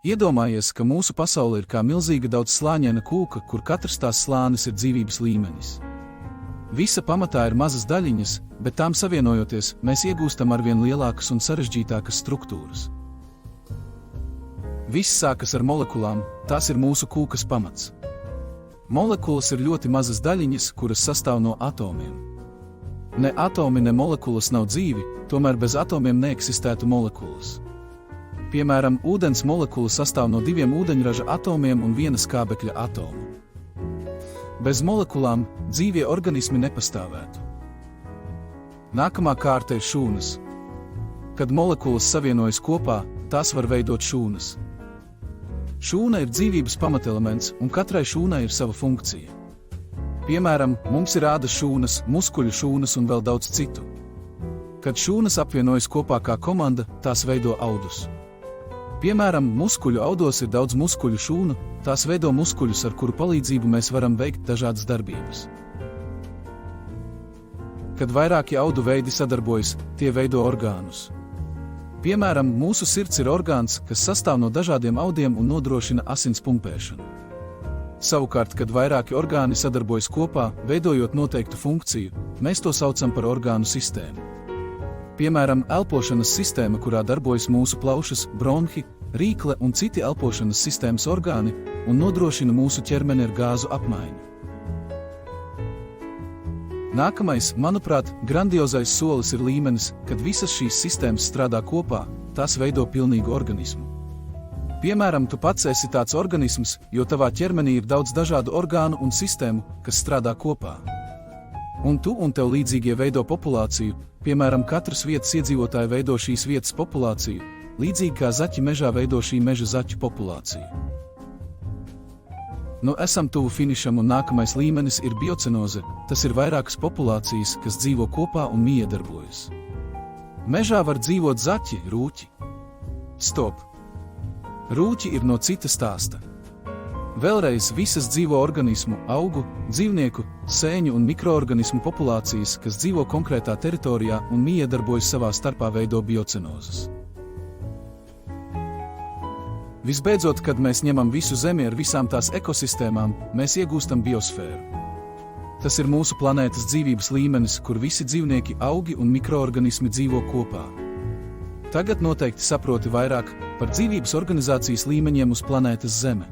Iedomājies, ka mūsu pasaule ir kā milzīga daudzslāņaina kūka, kur katrs tās slānis ir dzīvības līmenis. Visa pamatā ir mazas daļiņas, bet tām savienojoties, mēs iegūstam arvien lielākas un sarežģītākas struktūras. Viss sākas ar molekulām, tās ir mūsu kūkas pamats. Molekulas ir ļoti mazas daļiņas, kuras sastāv no atomiem. Ne atomi, ne molekulas nav dzīvi, tomēr bez atomiem neeksistētu molekulas. Piemēram, ūdens molekula sastāv no 2 ūdeņraža atomiem un 1 skābekļa atomu. Bez molekulām dzīvie organismi nepastāvētu. Nākamā kārta ir šūnas. Kad molekulas savienojas kopā, tās var veidot šūnas. Šūna ir dzīvības pamatelements, un katrai šūnai ir sava funkcija. Piemēram, mums ir ādas šūnas, muskuļu šūnas un vēl daudz citu. Kad šūnas apvienojas kopā kā komanda, tās veido audus. Piemēram, muskuļu audos ir daudz muskuļu šūnu, tās veido muskuļus, ar kuru palīdzību mēs varam veikt dažādas darbības. Kad vairāki audu veidi sadarbojas, tie veido orgānus. Piemēram, mūsu sirds ir orgāns, kas sastāv no dažādiem audiem un nodrošina asins pumpēšanu. Savukārt, kad vairāki orgāni sadarbojas kopā, veidojot noteiktu funkciju, mēs to saucam par orgānu sistēmu. Piemēram, elpošanas sistēma, kurā darbojas mūsu plaušas, bronhi, rīkle un citi elpošanas sistēmas orgāni un nodrošina mūsu ķermeni ar gāzu apmaiņu. Nākamais, manuprāt, grandiozais solis ir līmenis, kad visas šīs sistēmas strādā kopā, tās veido pilnīgu organismu. Piemēram, tu pats esi tāds organisms, jo tavā ķermenī ir daudz dažādu orgānu un sistēmu, kas strādā kopā. Un tu un tev līdzīgie veido populāciju, piemēram, katras vietas iedzīvotāji veido šīs vietas populāciju, līdzīgi kā zaķi mežā veido šī meža zaķu populāciju. Nu, esam tuvu finišam un nākamais līmenis ir biocenoze, tas ir vairākas populācijas, kas dzīvo kopā un miedarbojas. Mežā var dzīvot zaķi, rūķi. Stop! Rūķi ir no cita stāsta. Vēlreiz visas dzīvo organismu, augu, dzīvnieku, sēņu un mikroorganismu populācijas, kas dzīvo konkrētā teritorijā un miedarbojas savā starpā veido biocenozes. Visbeidzot, kad mēs ņemam visu Zemi ar visām tās ekosistēmām, mēs iegūstam biosfēru. Tas ir mūsu planētas dzīvības līmenis, kur visi dzīvnieki, augi un mikroorganismi dzīvo kopā. Tagad noteikti saproti vairāk par dzīvības organizācijas līmeņiem uz planētas Zeme.